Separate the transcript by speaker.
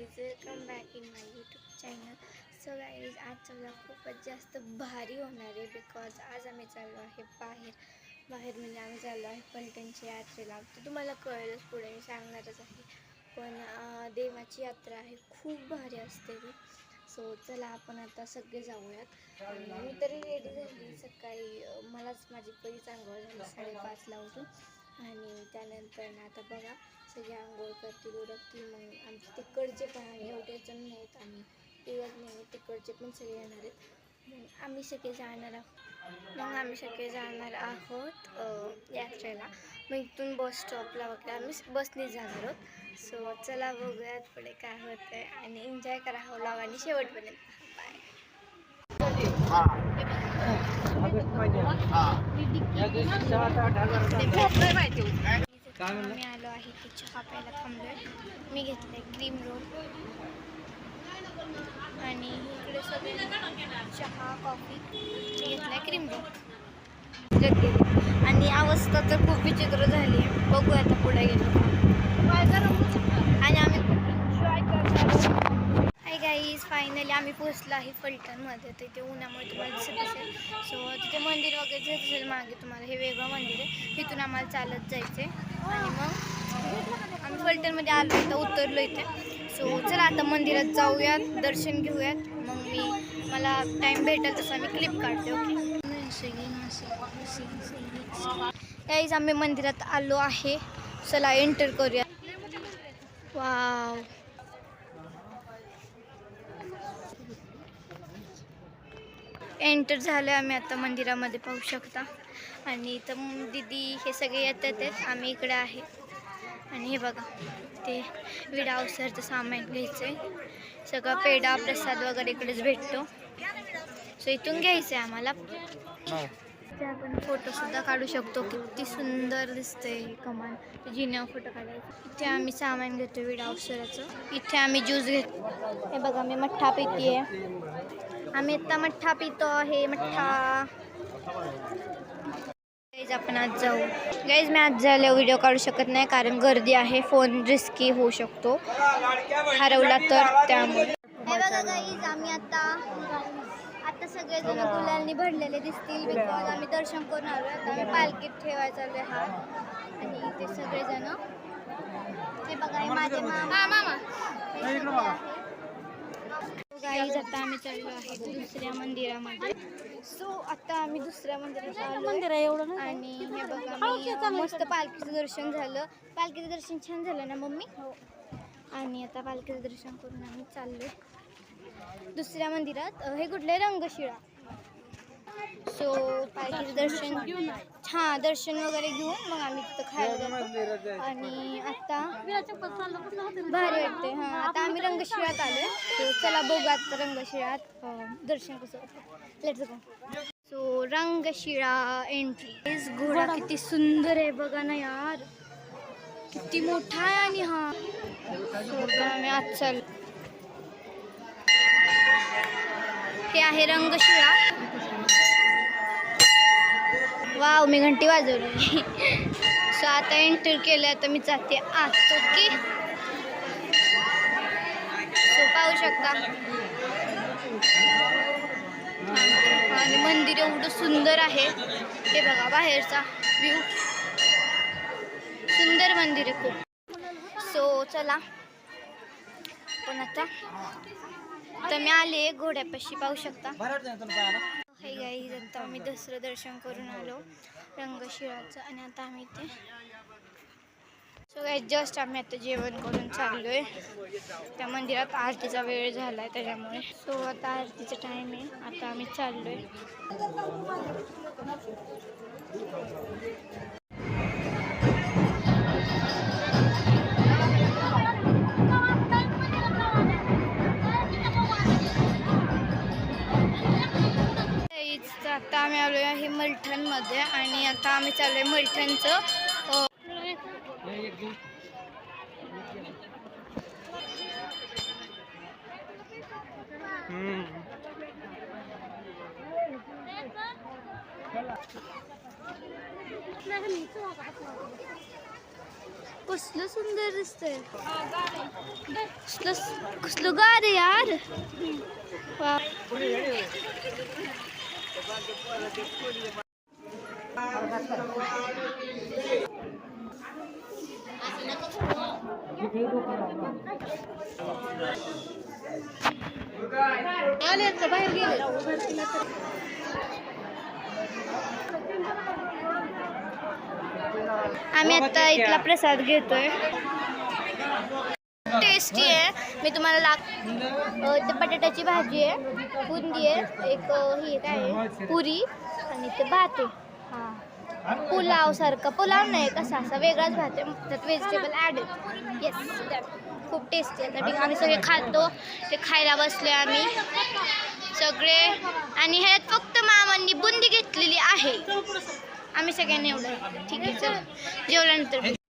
Speaker 1: Guys, welcome back in my YouTube channel. So guys, आजचा vlog खूपच जास्त भारी होणार आहे बिकॉज आज आम्ही चाललो आहे बाहेर म्हणजे आम्ही चाललो आहे फलटणच्या यात्रेला. तर तुम्हाला कळेलच, पुढे मी सांगणारच आहे. पण देवाची यात्रा आहे, खूप भारी असते ती. सो चला आपण आता सगळे जाऊयात. मी तरी रेडी झाली सकाळी. मलाच माझी पहिलीच आंघोळ झाली 5:30ला उठून. आणि त्यानंतर ना आता बघा सगळे आंघोळ करतील, उरकतील. मग आमचे तिकडचे पण आम्ही एवढे जण नाहीत, आम्ही तिघच नाही, तिकडचे पण सगळे येणार आहेत. मग आम्ही सगळे जाणार आहोत यात्रेला. मग इथून बस स्टॉपला वगैरे आम्ही बसने जाणार आहोत. सो चला बघूयात पुढे काय होतं आहे आणि एन्जॉय करा हा व्लॉग आणि शेवटपर्यंत. बाय. आम्ही आलो आहे की चहा प्यायला थांबलोय. मी घेतलंय क्रीम रोल आणि इकडे सगळे चहा कॉफी. मी घेतलाय क्रीम रोल आणि अवस्था तर खूप विचित्र झाली आहे. बघूया आता पुढे गेलो आणि आम्ही एन्जॉय करणार. हाय गाईज, फायनली आम्ही पोहोचलो आहे फलटणमध्ये. तिथे उन्हामुळे तुम्हाला दिसत असेल. सो तिथे मंदिर वगैरे दिसत असेल मागे तुम्हाला. हे वेगळं मंदिर आहे, तिथून आम्हाला चालत जायचं आहे. आणि मग आम्ही फलटणमध्ये आलो, आता उतरलो इथे. सो चला आता मंदिरात जाऊयात, दर्शन घेऊयात. मग मला टाईम भेटेल तसा मी क्लिप काढते. ओके गाईज, आम्ही मंदिरात आलो आहे. चला एंटर करूया. वाव, एंटर झालं आम्ही आता मंदिरामध्ये, पाहू शकता. आणि इथं दीदी हे सगळे येतात आहेत, आम्ही इकडे आहे. आणि हे बघा ते विडा अवसरचं सामान घ्यायचं आहे. सगळं पेढा प्रसाद वगैरे इकडेच भेटतो. सो इथून घ्यायचं आहे आम्हाला. ते आपण फोटोसुद्धा काढू शकतो. किती सुंदर दिसतंय कमान. जिन्यावर फोटो काढायचा. इथे आम्ही सामान घेतो विडा अवसराचं. इथे आम्ही ज्यूस घेतो. हे बघा मी मठ्ठा पिते आहे. आम्ही आता मठ्ठा पितो आहे, मठ्ठा. गाईज आपण आज जाऊ. गाईज मी आज जायला व्हिडिओ काढू शकत नाही कारण गर्दी आहे. फोन रिस्की होऊ शकतो हरवला तर, त्यामुळे. हे बघा गाईज, आम्ही आता सगळेजण गुलालनी भरलेले दिसतील बिकॉज आम्ही दर्शन करून आलो. आता आम्ही पालखीत ठेवायला चालू आहे हात. आणि ते सगळेजण हे बघा, हे माझे मामा. गाईज आता आम्ही चाललो आहे दुसऱ्या मंदिरामध्ये. सो आता आम्ही दुसऱ्या मंदिरात आलो. मंदिर आहे एवढं. आणि हे बघा मी मस्त पालखीचं दर्शन झालं. पालखीचं दर्शन छान झालं ना मम्मी? हो. आणि आता पालखीचं दर्शन करून आम्ही चाललोय दुसऱ्या मंदिरात. हे कुठले? रंगशिळा. सो पालखीचं दर्शन घेऊन दर्शन वगैरे घेऊन मग आम्ही तिथं खायला जातो. आणि आता भारी वाटते. आता आम्ही रंगशिळात आलोय. सो चला बघू आता रंगशिळात दर्शन कसं होतं. Let's go. So Rangshila entry. घोडा किती सुंदर आहे बघा ना यार, किती मोठा आहे. आणि आम्ही आज चाललो. हे आहे रंगशिळा. वाव, मी घंटी वाजवली. सो आता एंटर केलं. आता मी जाते आत. ओके, सो पाहू शकता. आणि मंदिर एवढं सुंदर आहे. हे बघा बाहेरचा व्ह्यू, सुंदर मंदिर आहे खूप. सो चला पण आता तर मी आले घोड्यापाशी, पाहू शकता. हे गाईज, आता आम्ही दुसरं दर्शन करून आलो रंगशिळाचं. आणि आता आम्ही इथे सो गाईज जस्ट आम्ही आता जेवण करून चाललोय. त्या मंदिरात आरतीचा वेळ झाला आहे त्याच्यामुळे. सो आता आरतीचा टाईम आहे. आता आम्ही चाललोय. आता आम्ही आलो आहे मलठणमध्ये. आणि आता आम्ही चाललोय मलठणचं कसलं सुंदर दिसतंय. कसलं गार आहे यार. वा. बाहेर गेले. आम्ही आता इथला प्रसाद घेतोय. टेस्टी आहे. मी तुम्हाला ते बटाट्याची भाजी आहे, बुंदी आहे, एक ही काय आहे पुरी आणि ते भात आहे. हां, पुलाव सारखं. पुलाव नाही, कसा असा वेगळाच भात आहे, त्यात व्हेजिटेबल ॲड आहे. येस, खूप टेस्टी आहे. आम्ही सगळे खातो. ते खायला बसले आम्ही सगळे. आणि ह्यात फक्त मामांनी बुंदी घेतलेली आहे. आम्ही सगळ्यांनी एवढं ठीक आहे. चल जेवल्यानंतर